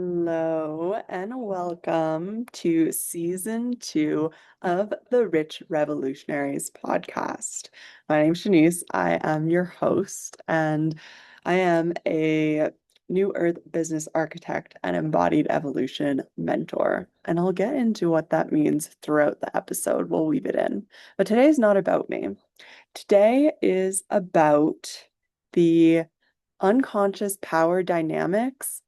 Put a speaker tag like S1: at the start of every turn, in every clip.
S1: Hello and welcome to season 2 of the Rich Revolutionaries podcast. My name's Chenisse. I am your host, and I am a New Earth business architect and embodied evolution mentor. And I'll get into what that means throughout the episode. We'll weave it in. But today's not about me. Today is about the unconscious power dynamics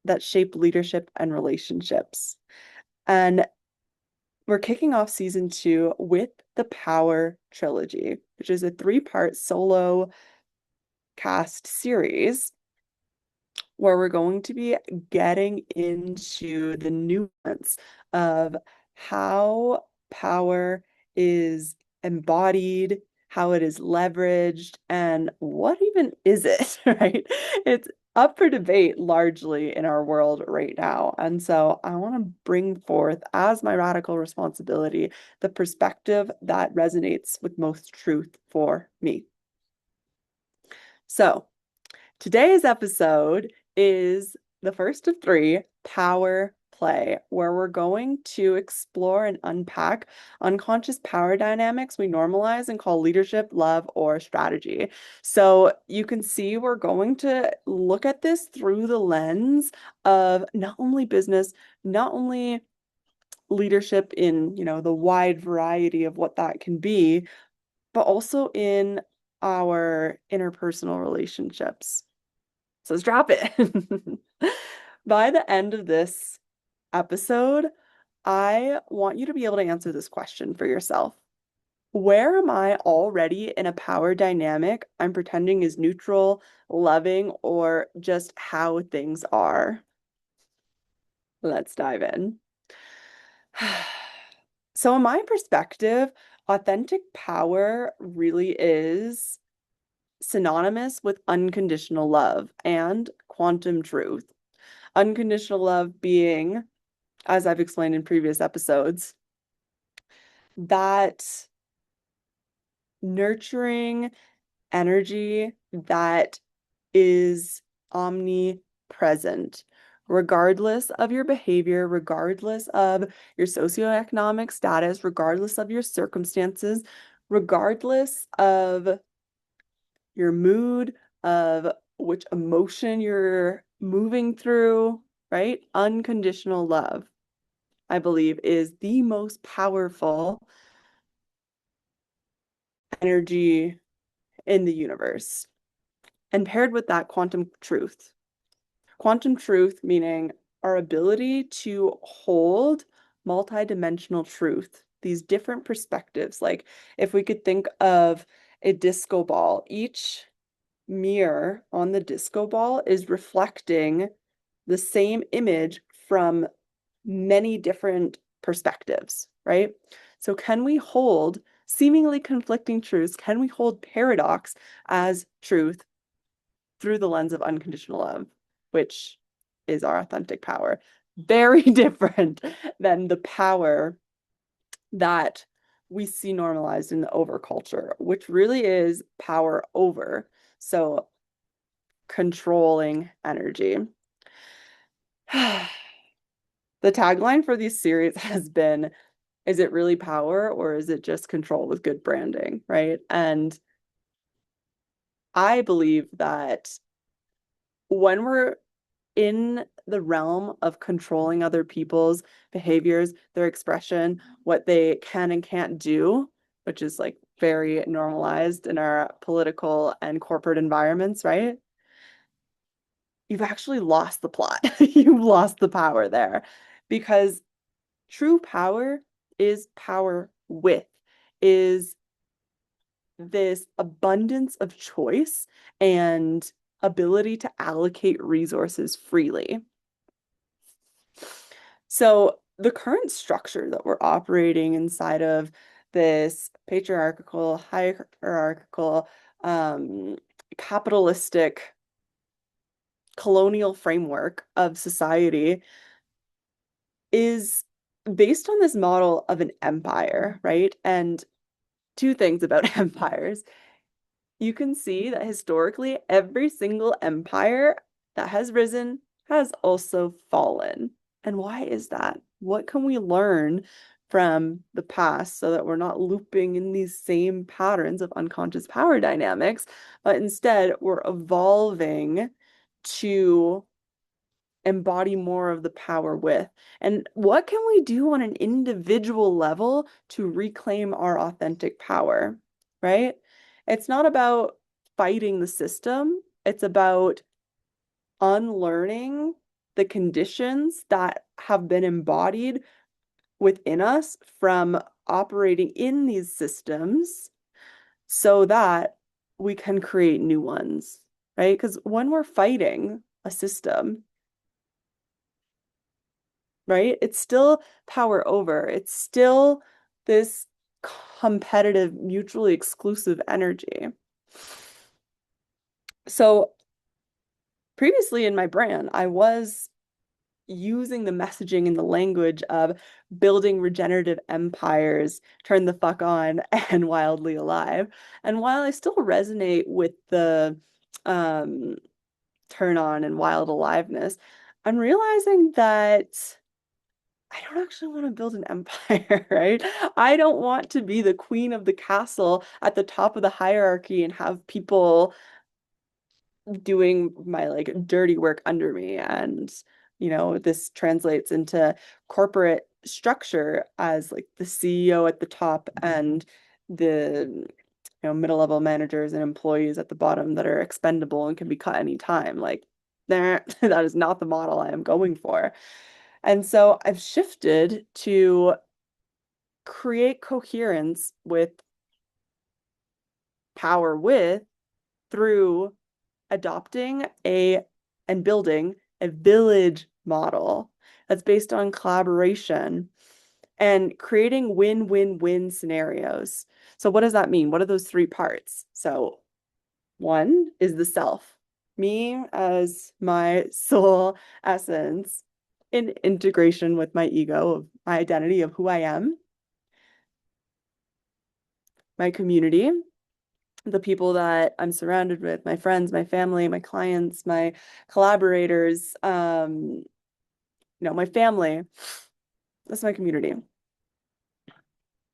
S1: that shape leadership and relationships. And we're kicking off season 2 with the Power Trilogy, which is a 3-part solo cast series where we're going to be getting into the nuance of how power is embodied, how it is leveraged, and what even is it, right? It's up for debate largely in our world right now. And so I want to bring forth as my radical responsibility the perspective that resonates with most truth for me. So today's episode is the first of 3, Power Play, where we're going to explore and unpack unconscious power dynamics we normalize and call leadership, love, or strategy. So you can see we're going to look at this through the lens of not only business, not only leadership in, the wide variety of what that can be, but also in our interpersonal relationships. So strap it. By the end of this episode, I want you to be able to answer this question for yourself. Where am I already in a power dynamic I'm pretending is neutral, loving, or just how things are? Let's dive in. So, in my perspective, authentic power really is synonymous with unconditional love and quantum truth. Unconditional love being, as I've explained in previous episodes, that nurturing energy that is omnipresent, regardless of your behavior, regardless of your socioeconomic status, regardless of your circumstances, regardless of your mood, of which emotion you're moving through, right? Unconditional love, I believe, is the most powerful energy in the universe. And paired with that, quantum truth. Quantum truth meaning our ability to hold multidimensional truth, these different perspectives. Like if we could think of a disco ball, each mirror on the disco ball is reflecting the same image from many different perspectives, right? So can we hold seemingly conflicting truths? Can we hold paradox as truth through the lens of unconditional love, which is our authentic power? Very different than the power that we see normalized in the overculture, which really is power over. So controlling energy. The tagline for these series has been, is it really power or is it just control with good branding, right? And I believe that when we're in the realm of controlling other people's behaviors, their expression, what they can and can't do, which is like very normalized in our political and corporate environments, right? You've actually lost the plot. You've lost the power there because true power is power with, is this abundance of choice and ability to allocate resources freely. So the current structure that we're operating inside of this patriarchal, hierarchical, capitalistic, colonial framework of society is based on this model of an empire, right? And 2 things about empires. You can see that historically, every single empire that has risen has also fallen. And why is that? What can we learn from the past so that we're not looping in these same patterns of unconscious power dynamics, but instead we're evolving to embody more of the power with? And what can we do on an individual level to reclaim our authentic power, right? It's not about fighting the system, it's about unlearning the conditions that have been embodied within us from operating in these systems so that we can create new ones, right? Because when we're fighting a system, right, it's still power over, it's still this competitive, mutually exclusive energy. So previously in my brand, I was using the messaging and the language of building regenerative empires, turn the fuck on, and wildly alive. And while I still resonate with the um, turn on and wild aliveness, I'm realizing that I don't actually want to build an empire, right? I don't want to be the queen of the castle at the top of the hierarchy and have people doing my like dirty work under me. And, this translates into corporate structure as like the CEO at the top and the middle-level managers and employees at the bottom that are expendable and can be cut anytime. Like there, that is not the model I am going for. And so I've shifted to create coherence with power with through adopting a and building a village model that's based on collaboration and creating win-win-win scenarios. So what does that mean? What are those three parts? So one is the self, me as my soul essence in integration with my ego, of my identity of who I am, my community, the people that I'm surrounded with, my friends, my family, my clients, my collaborators, my family. That's my community.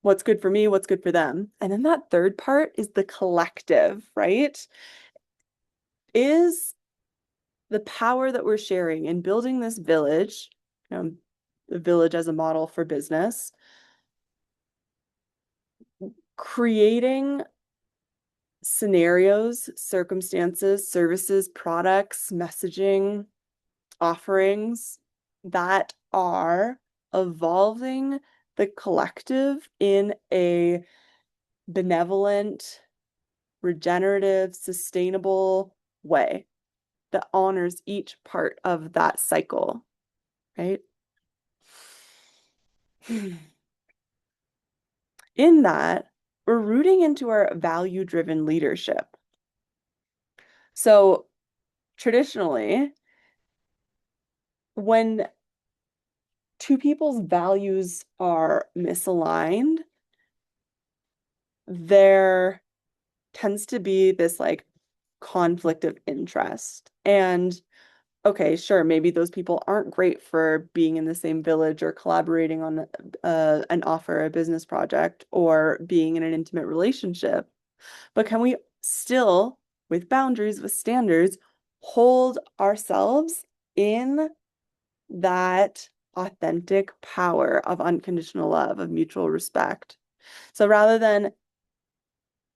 S1: What's good for me, what's good for them. And then that third part is the collective, right? Is the power that we're sharing in building this village, the village as a model for business, creating scenarios, circumstances, services, products, messaging, offerings that are evolving the collective in a benevolent, regenerative, sustainable way that honors each part of that cycle, right? In that, we're rooting into our value-driven leadership. So traditionally, when two people's values are misaligned, there tends to be this like conflict of interest. And okay, sure, maybe those people aren't great for being in the same village or collaborating on an offer, a business project, or being in an intimate relationship. But can we still, with boundaries, with standards, hold ourselves in that authentic power of unconditional love, of mutual respect? So rather than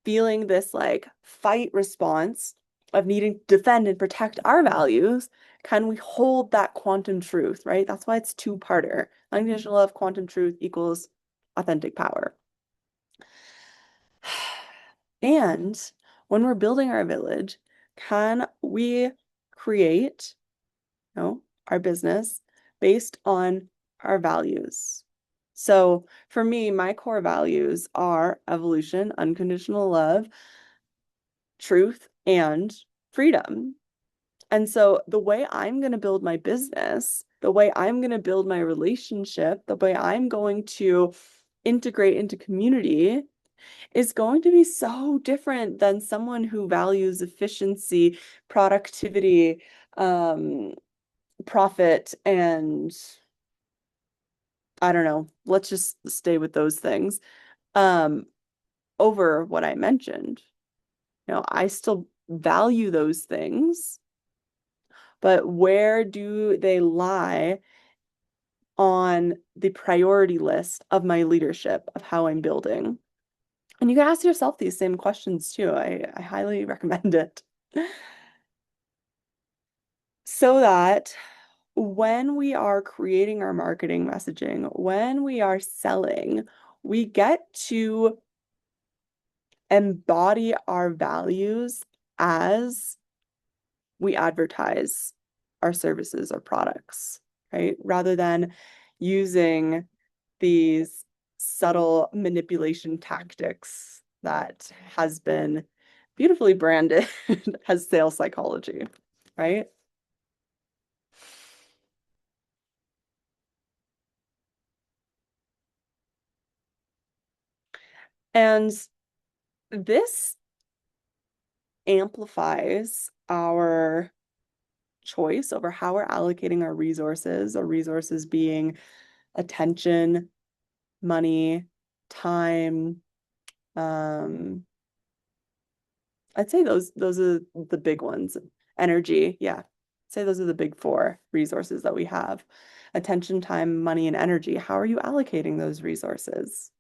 S1: feeling this like fight response of needing to defend and protect our values, can we hold that quantum truth, right? That's why it's two-parter. Unconditional love, quantum truth equals authentic power. And when we're building our village, can we create, our business based on our values? So for me, my core values are evolution, unconditional love, truth, and freedom. And so the way I'm going to build my business, the way I'm going to build my relationship, the way I'm going to integrate into community is going to be so different than someone who values efficiency, productivity, profit and I don't know, let's just stay with those things um, over what I mentioned. I still value those things, but where do they lie on the priority list of my leadership, of how I'm building? And you can ask yourself these same questions too. I highly recommend it. So that when we are creating our marketing messaging, when we are selling, we get to embody our values as we advertise our services or products, right? Rather than using these subtle manipulation tactics that has been beautifully branded as sales psychology, right? And this amplifies our choice over how we're allocating our resources being attention, money, time. I'd say those are the big ones. Energy, yeah. I'd say those are the big four resources that we have. Attention, time, money, and energy. How are you allocating those resources?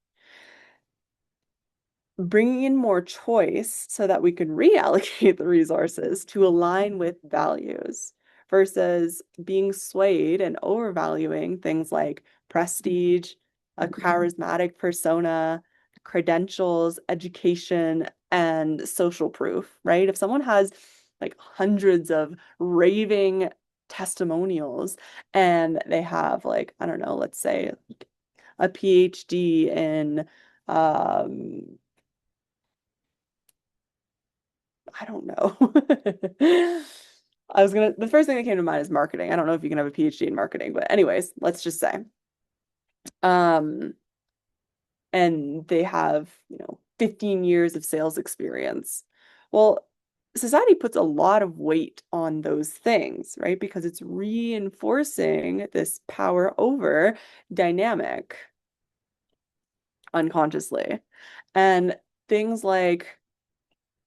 S1: Bringing in more choice so that we can reallocate the resources to align with values versus being swayed and overvaluing things like prestige, a charismatic persona, credentials, education, and social proof, right? If someone has like hundreds of raving testimonials and they have like, I don't know, let's say a PhD in um I don't know. The first thing that came to mind is marketing. I don't know if you can have a PhD in marketing, but anyways, let's just say. Um, and they have, 15 years of sales experience. Well, society puts a lot of weight on those things, right? Because it's reinforcing this power over dynamic unconsciously. And things like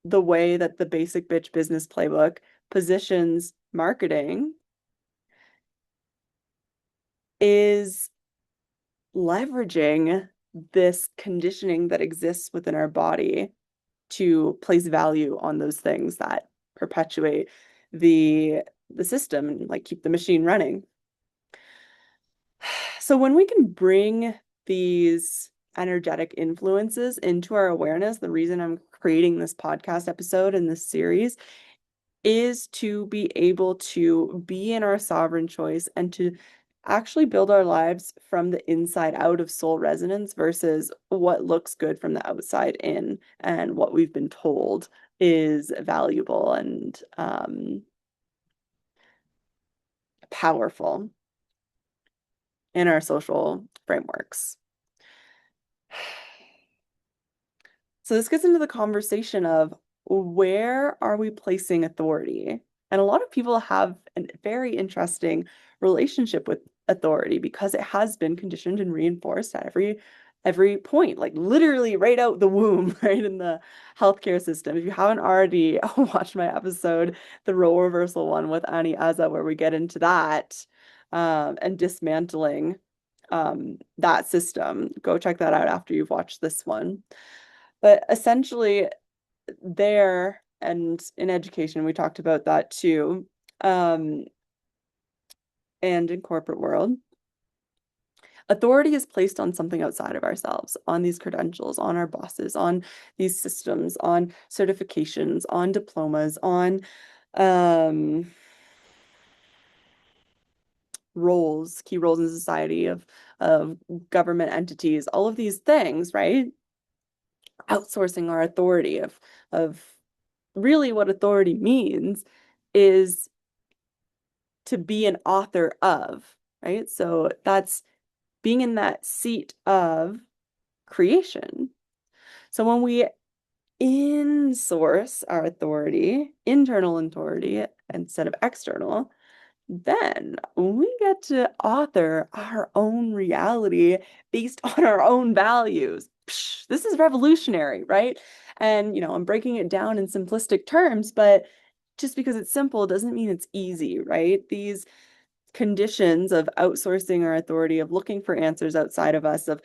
S1: the way that the Basic Bitch Business Playbook positions marketing is leveraging this conditioning that exists within our body to place value on those things that perpetuate the system and like keep the machine running. So when we can bring these energetic influences into our awareness, the reason I'm creating this podcast episode and this series is to be able to be in our sovereign choice and to actually build our lives from the inside out of soul resonance versus what looks good from the outside in and what we've been told is valuable and powerful in our social frameworks. So this gets into the conversation of where are we placing authority? And a lot of people have a very interesting relationship with authority because it has been conditioned and reinforced at every point, like literally right out the womb, right in the healthcare system. If you haven't already watched my episode, the role reversal one with Annie Aza, where we get into that and dismantling that system, go check that out after you've watched this one. But essentially, there and in education, we talked about that too, and in corporate world, authority is placed on something outside of ourselves, on these credentials, on our bosses, on these systems, on certifications, on diplomas, on um, roles, key roles in society of government entities, all of these things, right? Outsourcing our authority of really what authority means is to be an author of, right? So that's being in that seat of creation. So when we in-source our authority, internal authority instead of external, then we get to author our own reality based on our own values. Psh, this is revolutionary, right? And, I'm breaking it down in simplistic terms, but just because it's simple doesn't mean it's easy, right? These conditions of outsourcing our authority, of looking for answers outside of us, of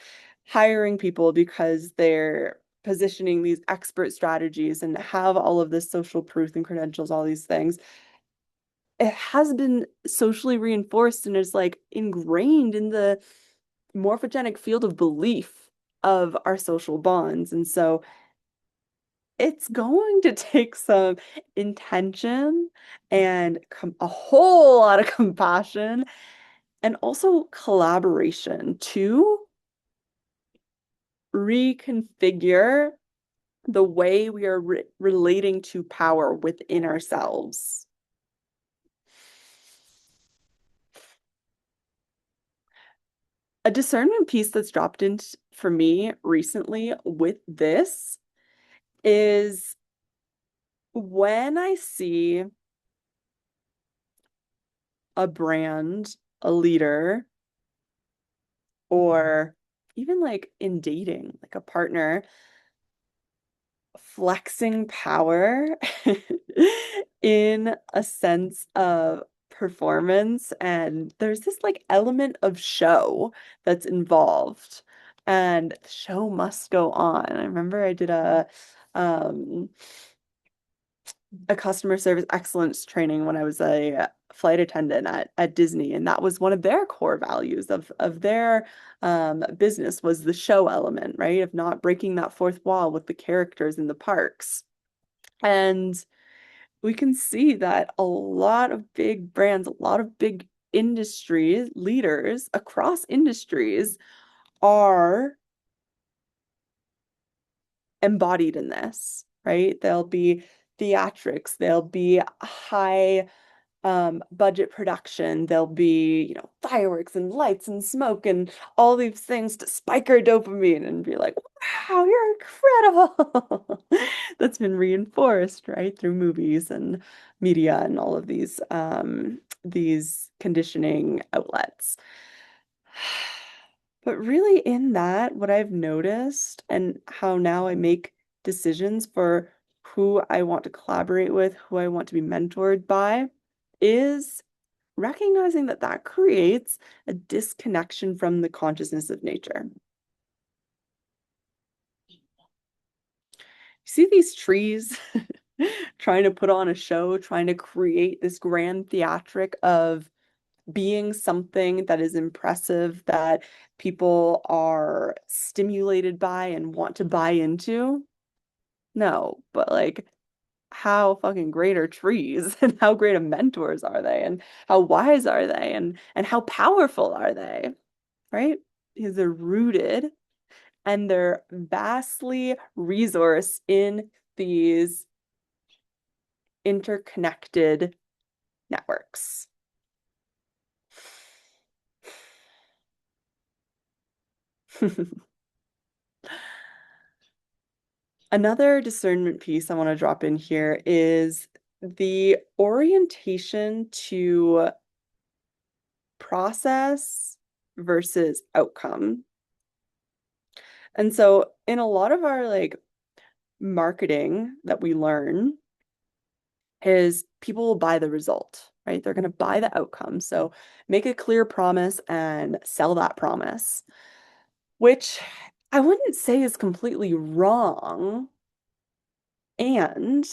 S1: hiring people because they're positioning these expert strategies and have all of this social proof and credentials, all these things, it has been socially reinforced and is like ingrained in the morphogenic field of belief of our social bonds. And so it's going to take some intention and a whole lot of compassion and also collaboration to reconfigure the way we are relating to power within ourselves. A discernment piece that's dropped in for me recently with this is when I see a brand, a leader, or even like in dating, like a partner, flexing power in a sense of performance. And there's this like element of show that's involved, and the show must go on. I remember I did um a customer service excellence training when I was a flight attendant at Disney, and that was one of their core values of their business, was the show element, right? Of not breaking that fourth wall with the characters in the parks. And we can see that a lot of big brands, a lot of big industry leaders across industries are embodied in this, right? There'll be theatrics, there'll be high budget production, there'll be, fireworks and lights and smoke and all these things to spike our dopamine and be like, wow, you're incredible. That's been reinforced, right, through movies and media and all of these conditioning outlets. But really, in that, what I've noticed and how now I make decisions for who I want to collaborate with, who I want to be mentored by, is recognizing that that creates a disconnection from the consciousness of nature. You see these trees trying to put on a show, trying to create this grand theatric of being something that is impressive, that people are stimulated by and want to buy into. No, but like, how fucking great are trees and how great of mentors are they and how wise are they and how powerful are they, right? Because they're rooted and they're vastly resourced in these interconnected networks. Another discernment piece I want to drop in here is the orientation to process versus outcome. And so in a lot of our like marketing that we learn is people will buy the result, right? They're going to buy the outcome. So make a clear promise and sell that promise, which I wouldn't say is completely wrong. And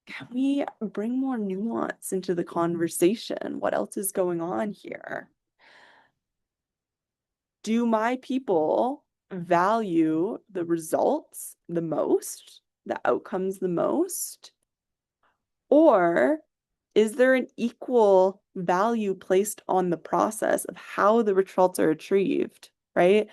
S1: can we bring more nuance into the conversation? What else is going on here? Do my people value the results the most, the outcomes the most? Or is there an equal value placed on the process of how the results are achieved, right?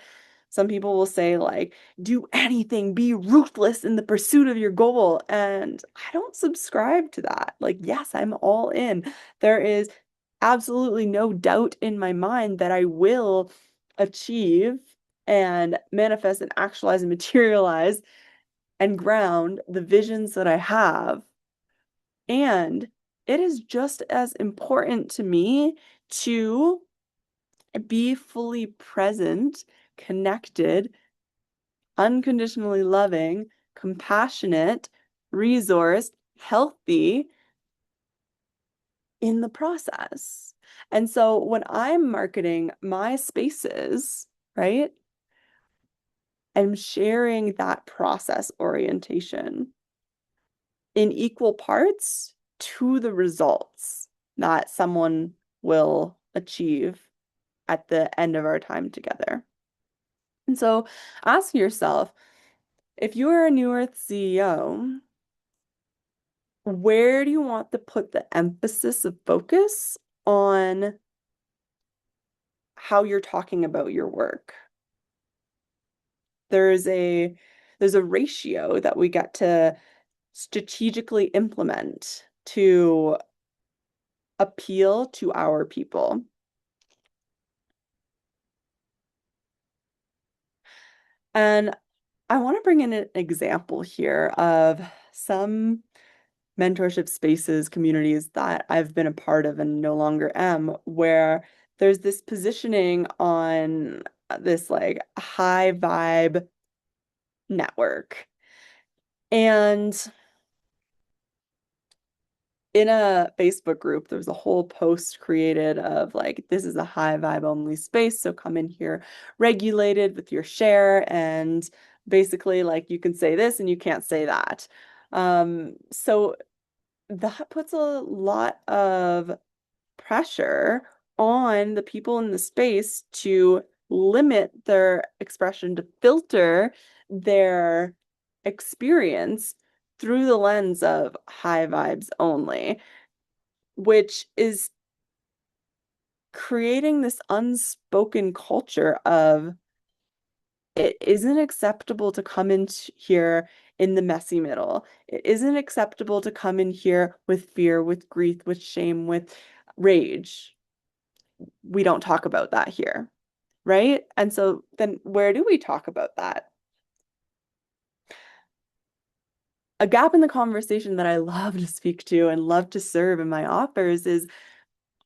S1: Some people will say, like, do anything, be ruthless in the pursuit of your goal. And I don't subscribe to that. Like, yes, I'm all in. There is absolutely no doubt in my mind that I will achieve and manifest and actualize and materialize and ground the visions that I have. And it is just as important to me to be fully present, connected, unconditionally loving, compassionate, resourced, healthy in the process. And so when I'm marketing my spaces, right, I'm sharing that process orientation in equal parts to the results that someone will achieve at the end of our time together. And so ask yourself, if you are a New Earth CEO, where do you want to put the emphasis of focus on how you're talking about your work? There's a there's a ratio that we get to strategically implement to appeal to our people. And I want to bring in an example here of some mentorship spaces, communities that I've been a part of and no longer am, where there's this positioning on this like high vibe network. And in a Facebook group, there was a whole post created of like, this is a high vibe only space. So come in here regulated with your share. And basically, like, you can say this and you can't say that. So that puts a lot of pressure on the people in the space to limit their expression, to filter their experience through the lens of high vibes only, which is creating this unspoken culture of it isn't acceptable to come in here in the messy middle. It isn't acceptable to come in here with fear, with grief, with shame, with rage. We don't talk about that here, right? And so then where do we talk about that? A gap in the conversation that I love to speak to and love to serve in my offers is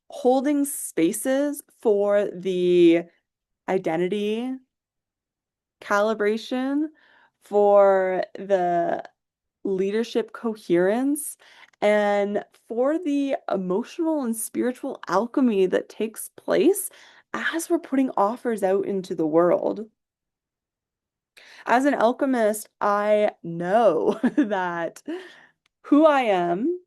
S1: holding spaces for the identity calibration, for the leadership coherence, and for the emotional and spiritual alchemy that takes place as we're putting offers out into the world. As an alchemist, I know that who I am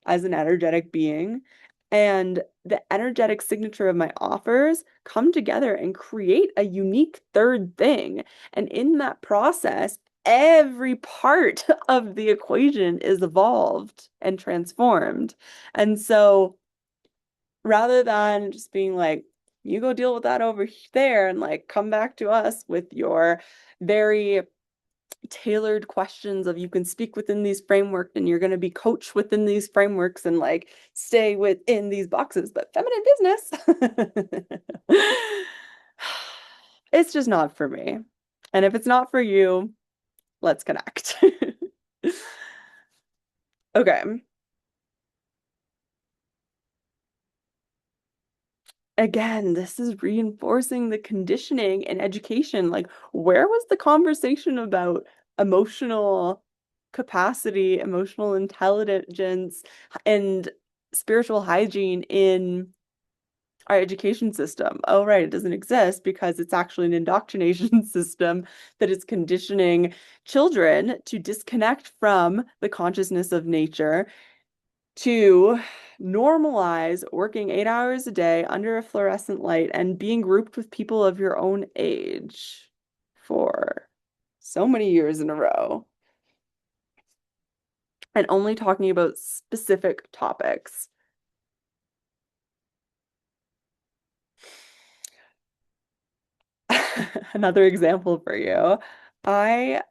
S1: as an energetic being and the energetic signature of my offers come together and create a unique third thing. And in that process, every part of the equation is evolved and transformed. And so rather than just being like, you go deal with that over there and like come back to us with your very tailored questions of you can speak within these frameworks and you're going to be coached within these frameworks and like stay within these boxes, but feminine business. It's just not for me. And if it's not for you, let's connect. Okay. Again, this is reinforcing the conditioning and education. Like, where was the conversation about emotional capacity, emotional intelligence, and spiritual hygiene in our education system? Oh, right, it doesn't exist because it's actually an indoctrination system that is conditioning children to disconnect from the consciousness of nature, to normalize working 8 hours a day under a fluorescent light and being grouped with people of your own age for so many years in a row and only talking about specific topics. Another example for you. I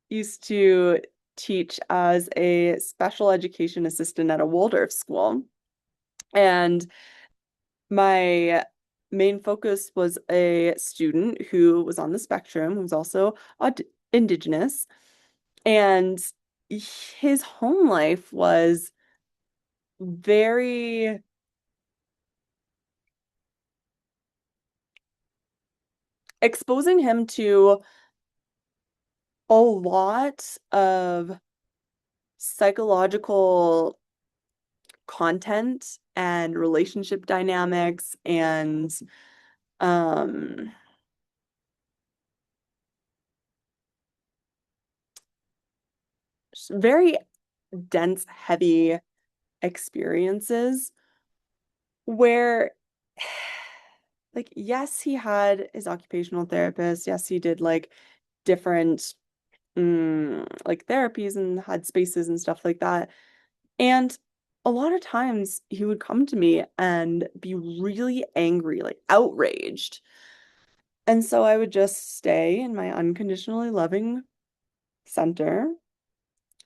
S1: used to teach as a special education assistant at a Waldorf school. And my main focus was a student who was on the spectrum, who was also Indigenous, and his home life was very exposing him to a lot of psychological content and relationship dynamics and um very dense, heavy experiences where like yes, he had his occupational therapist. Yes, he did like different like therapies and had spaces and stuff like that. And a lot of times he would come to me and be really angry, like outraged. And so I would just stay in my unconditionally loving center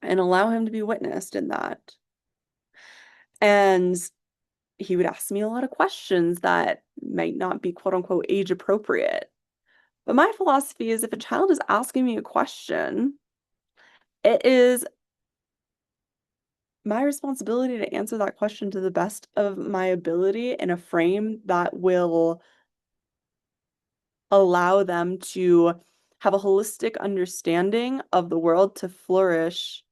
S1: and allow him to be witnessed in that. And he would ask me a lot of questions that might not be quote unquote age appropriate. But my philosophy is if a child is asking me a question, it is my responsibility to answer that question to the best of my ability in a frame that will allow them to have a holistic understanding of the world to flourish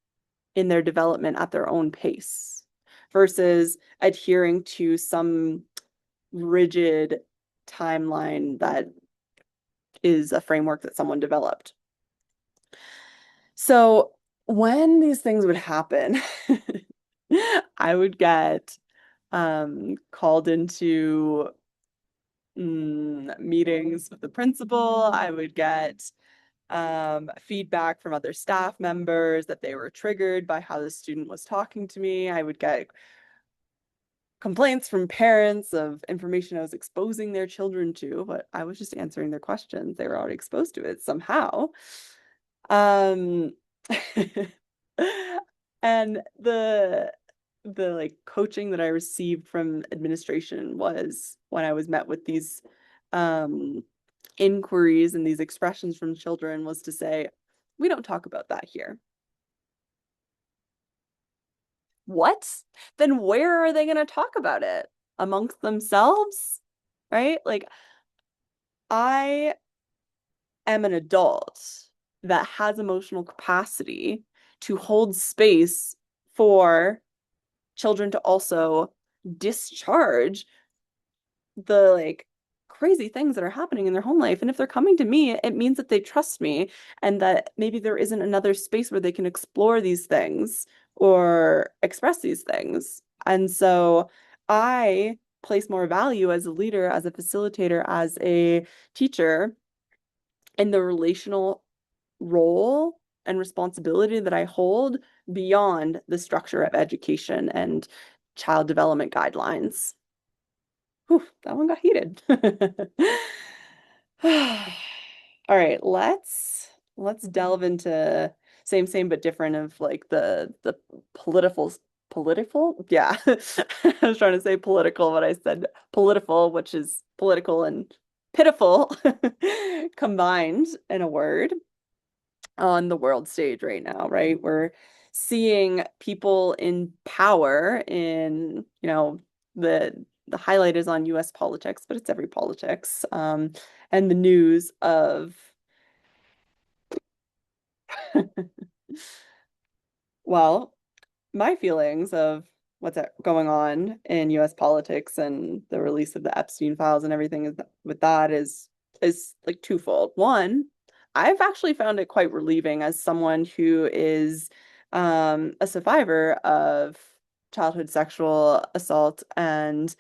S1: in their development at their own pace versus adhering to some rigid timeline that is a framework that someone developed. So when these things would happen, I would get called into meetings with the principal. I would get feedback from other staff members that they were triggered by how the student was talking to me. I would get complaints from parents of information I was exposing their children to, but I was just answering their questions. They were already exposed to it somehow. Um, and the like coaching that I received from administration was when I was met with these um inquiries and these expressions from children was to say, we don't talk about that here. What? Then where are they going to talk about it? Amongst themselves? Right? Like, I am an adult that has emotional capacity to hold space for children to also discharge the like crazy things that are happening in their home life. And if they're coming to me, it means that they trust me and that maybe there isn't another space where they can explore these things or express these things. And so I place more value as a leader, as a facilitator, as a teacher in the relational role and responsibility that I hold beyond the structure of education and child development guidelines. Whew, that one got heated. All right, let's delve into same but different of like the political. Yeah. I was trying to say political, but I said political, which is political and pitiful combined in a word on the world stage right now, right? We're seeing people in power in, the highlight is on US politics, but it's every politics, and the news of, well, my feelings of what's going on in US politics and the release of the Epstein files and everything with that is like twofold. One, I've actually found it quite relieving as someone who is a survivor of childhood sexual assault. And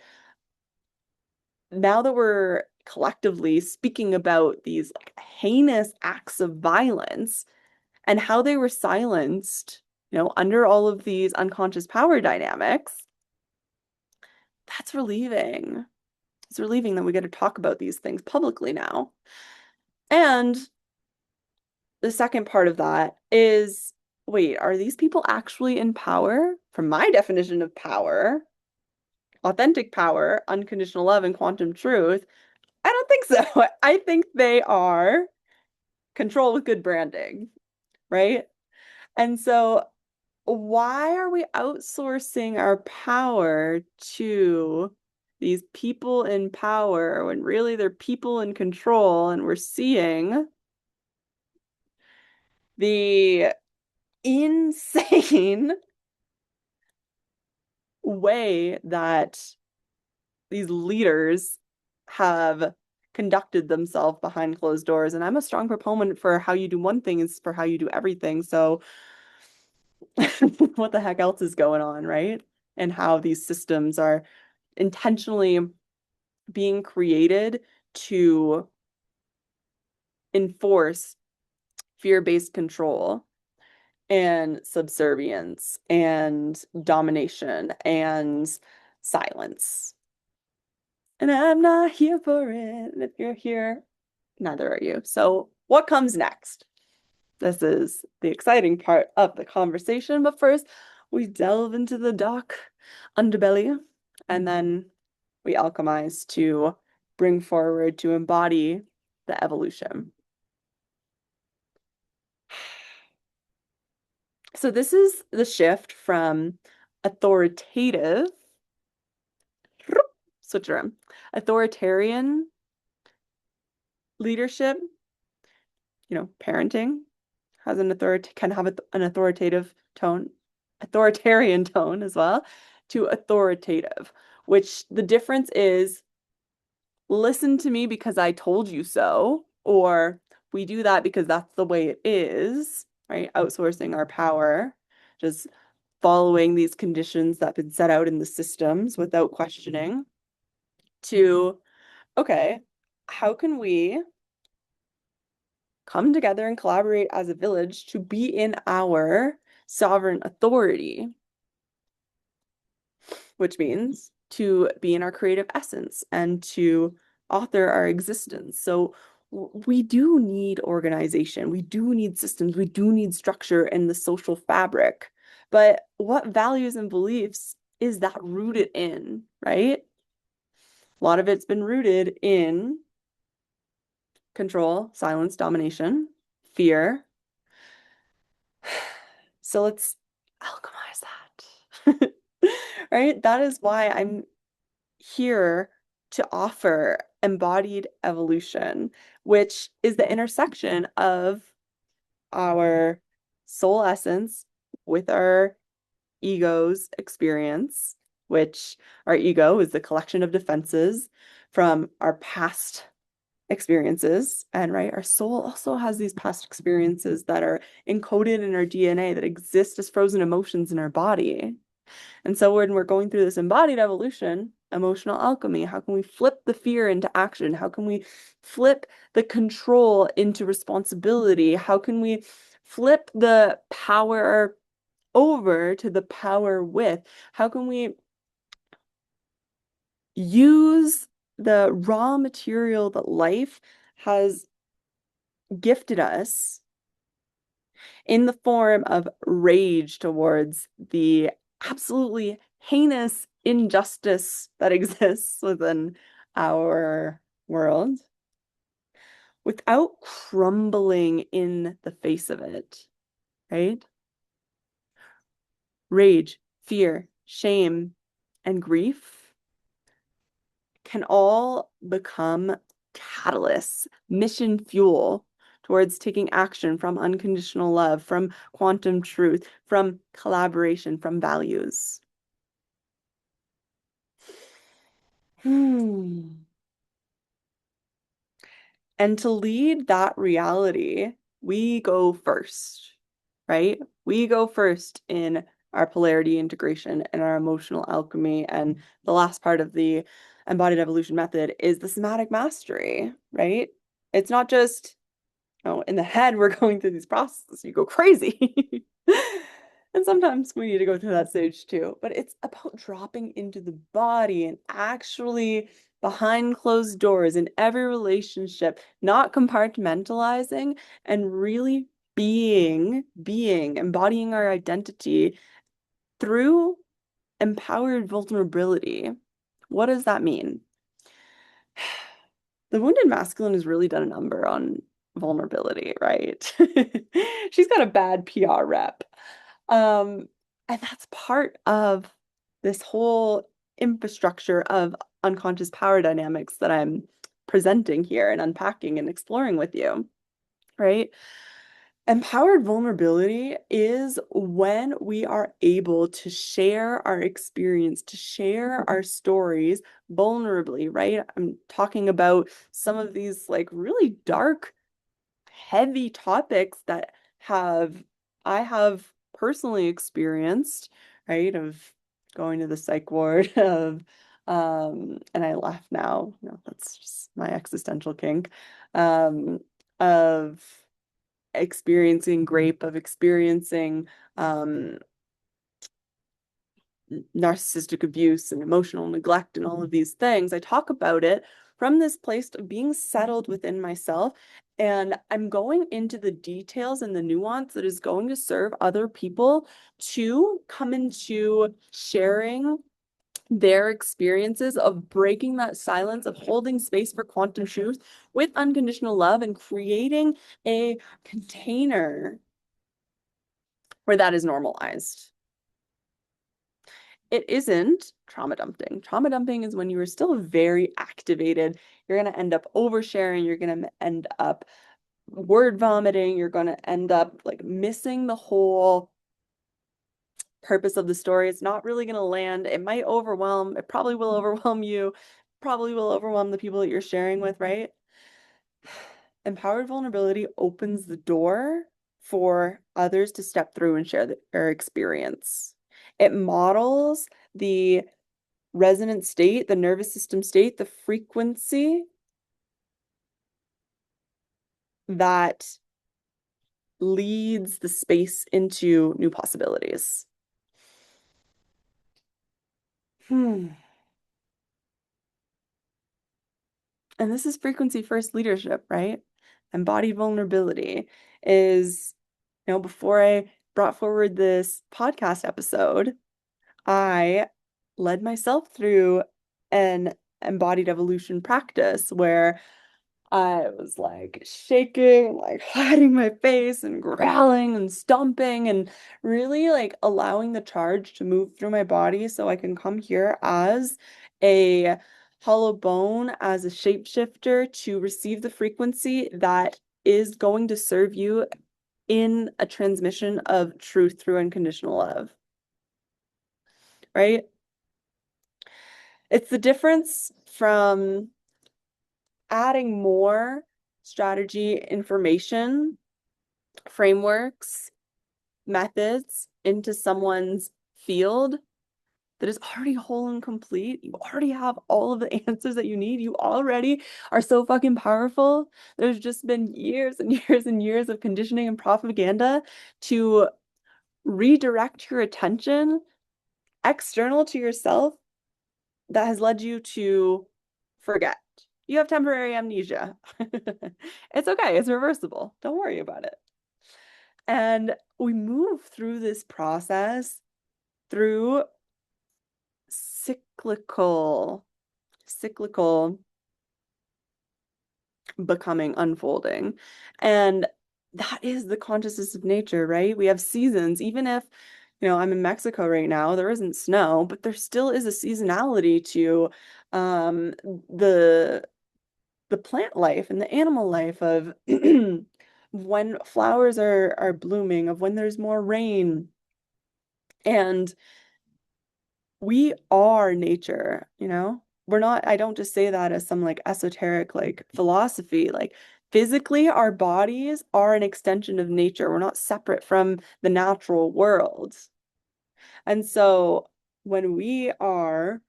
S1: now that we're collectively speaking about these like heinous acts of violence and how they were silenced, under all of these unconscious power dynamics, that's relieving. It's relieving that we get to talk about these things publicly now. And the second part of that is, wait, are these people actually in power? From my definition of power, authentic power, unconditional love, and quantum truth, I don't think so. I think they are control with good branding, right? And so why are we outsourcing our power to these people in power when really they're people in control? And we're seeing the insane way that these leaders have conducted themselves behind closed doors. And I'm a strong proponent for how you do one thing is for how you do everything. So what the heck else is going on, right? And how these systems are intentionally being created to enforce fear-based control and subservience and domination and silence. And I'm not here for it. And if you're here, neither are you. So, what comes next? This is the exciting part of the conversation. But first, we delve into the dark underbelly and then we alchemize to bring forward to embody the evolution. So, this is the shift from authoritative, switch around, authoritarian leadership, parenting has can have an authoritative tone, authoritarian tone as well, to authoritative, which the difference is listen to me because I told you so, or we do that because that's the way it is, right? Outsourcing our power, just following these conditions that have been set out in the systems without questioning, to, okay, how can we come together and collaborate as a village to be in our sovereign authority, which means to be in our creative essence and to author our existence. So we do need organization, we do need systems, we do need structure in the social fabric. But what values and beliefs is that rooted in, right? A lot of it's been rooted in control, silence, domination, fear. So let's alchemize that. Right? That is why I'm here to offer embodied evolution, which is the intersection of our soul essence with our ego's experience, which our ego is the collection of defenses from our past experiences. And right, our soul also has these past experiences that are encoded in our DNA that exist as frozen emotions in our body. And so when we're going through this embodied evolution, emotional alchemy, how can we flip the fear into action? How can we flip the control into responsibility? How can we flip the power over to the power with? How can we use the raw material that life has gifted us in the form of rage towards the absolutely heinous injustice that exists within our world without crumbling in the face of it, right? Rage, fear, shame, and grief can all become catalysts, mission fuel towards taking action from unconditional love, from quantum truth, from collaboration, from values. And to lead that reality, we go first, right? We go first in our polarity integration and our emotional alchemy. And the last part of the embodied evolution method is the somatic mastery, right? It's not just, in the head, we're going through these processes, you go crazy. And sometimes we need to go through that stage too. But it's about dropping into the body and actually behind closed doors in every relationship, not compartmentalizing and really embodying our identity through empowered vulnerability. What does that mean? The wounded masculine has really done a number on vulnerability, right? She's got a bad PR rep. Um, and that's part of this whole infrastructure of unconscious power dynamics that I'm presenting here and unpacking and exploring with you, right? Empowered vulnerability is when we are able to share our experience, to share our stories vulnerably, right? I'm talking about some of these like really dark, heavy topics that have I have personally experienced, right? Of going to the psych ward of and I laugh now, that's just my existential kink. Of experiencing grape, of experiencing narcissistic abuse and emotional neglect and all of these things. I talk about it from this place of being settled within myself. And I'm going into the details and the nuance that is going to serve other people to come into sharing their experiences of breaking that silence, of holding space for quantum truth with unconditional love and creating a container where that is normalized. It isn't trauma dumping. Trauma dumping is when you are still very activated. You're going to end up oversharing. You're going to end up word vomiting. You're going to end up like missing the whole purpose of the story. It's not really going to land. It might overwhelm. It probably will overwhelm you. Probably will overwhelm the people that you're sharing with, right? Empowered vulnerability opens the door for others to step through and share their experience. It models the resonant state, the nervous system state, the frequency that leads the space into new possibilities. And this is frequency first leadership, right? Embodied vulnerability is, before I brought forward this podcast episode, I led myself through an embodied evolution practice where I was like shaking, like hiding my face and growling and stomping and really like allowing the charge to move through my body so I can come here as a hollow bone, as a shapeshifter to receive the frequency that is going to serve you in a transmission of truth through unconditional love, right? It's the difference from adding more strategy, information, frameworks, methods into someone's field that is already whole and complete. You already have all of the answers that you need. You already are so fucking powerful. There's just been years and years and years of conditioning and propaganda to redirect your attention external to yourself that has led you to forget. You have temporary amnesia. It's okay. It's reversible. Don't worry about it. And we move through this process through cyclical becoming, unfolding. And that is the consciousness of nature, right? We have seasons, even if, I'm in Mexico right now, there isn't snow, but there still is a seasonality to um, the the plant life and the animal life of when flowers are blooming, of when there's more rain. And we are nature, We're not, I don't just say that as some like esoteric like philosophy. Like physically, our bodies are an extension of nature. We're not separate from the natural world. And so when we are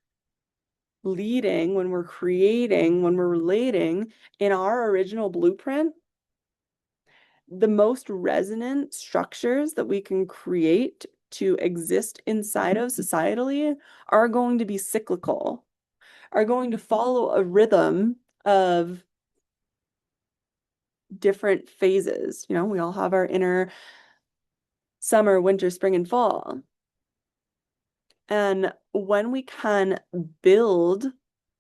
S1: leading, when we're creating, when we're relating in our original blueprint, the most resonant structures that we can create to exist inside of societally are going to be cyclical, are going to follow a rhythm of different phases. We all have our inner summer, winter, spring, and fall. And when we can build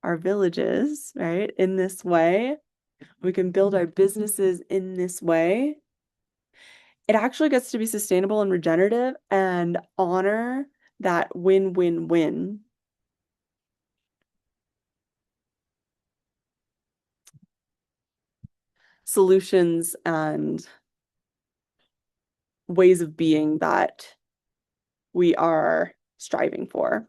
S1: our villages, right, in this way, we can build our businesses in this way, it actually gets to be sustainable and regenerative and honor that win-win-win solutions and ways of being that we are striving for.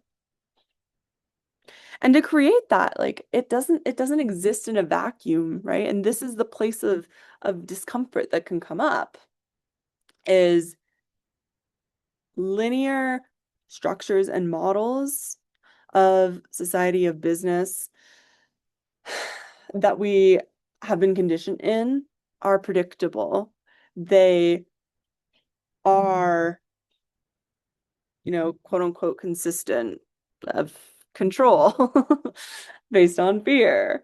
S1: And to create that, like it doesn't exist in a vacuum, right? And this is the place of discomfort that can come up is linear structures and models of society, of business that we have been conditioned in are predictable. They are, quote unquote, consistent of control based on fear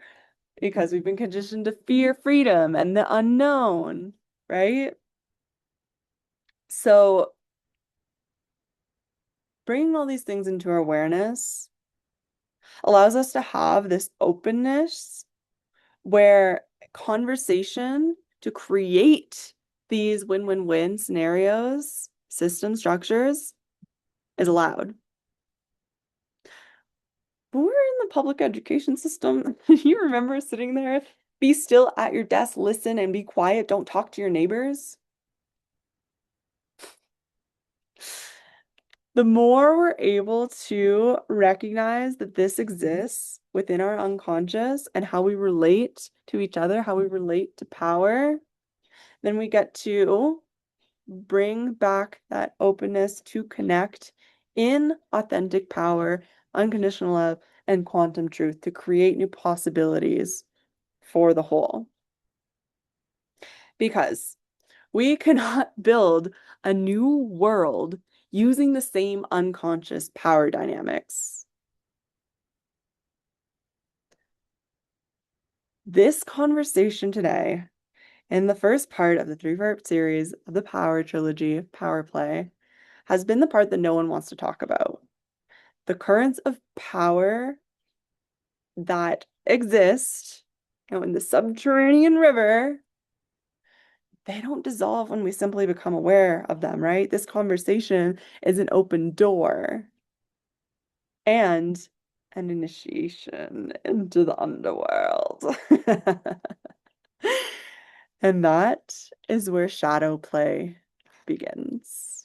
S1: because we've been conditioned to fear freedom and the unknown, right? So bringing all these things into our awareness allows us to have this openness where conversation to create these win-win-win scenarios, system structures is allowed. But we're in the public education system. You remember sitting there, be still at your desk, listen and be quiet, don't talk to your neighbors. The more we're able to recognize that this exists within our unconscious and how we relate to each other, how we relate to power, then we get to bring back that openness to connect in authentic power, unconditional love, and quantum truth to create new possibilities for the whole. Because we cannot build a new world using the same unconscious power dynamics. This conversation today, in the first part of the three-part series of the Power Trilogy, Power Play, has been the part that no one wants to talk about. The currents of power that exist, in the subterranean river, they don't dissolve when we simply become aware of them, right? This conversation is an open door and an initiation into the underworld. And that is where shadow play begins.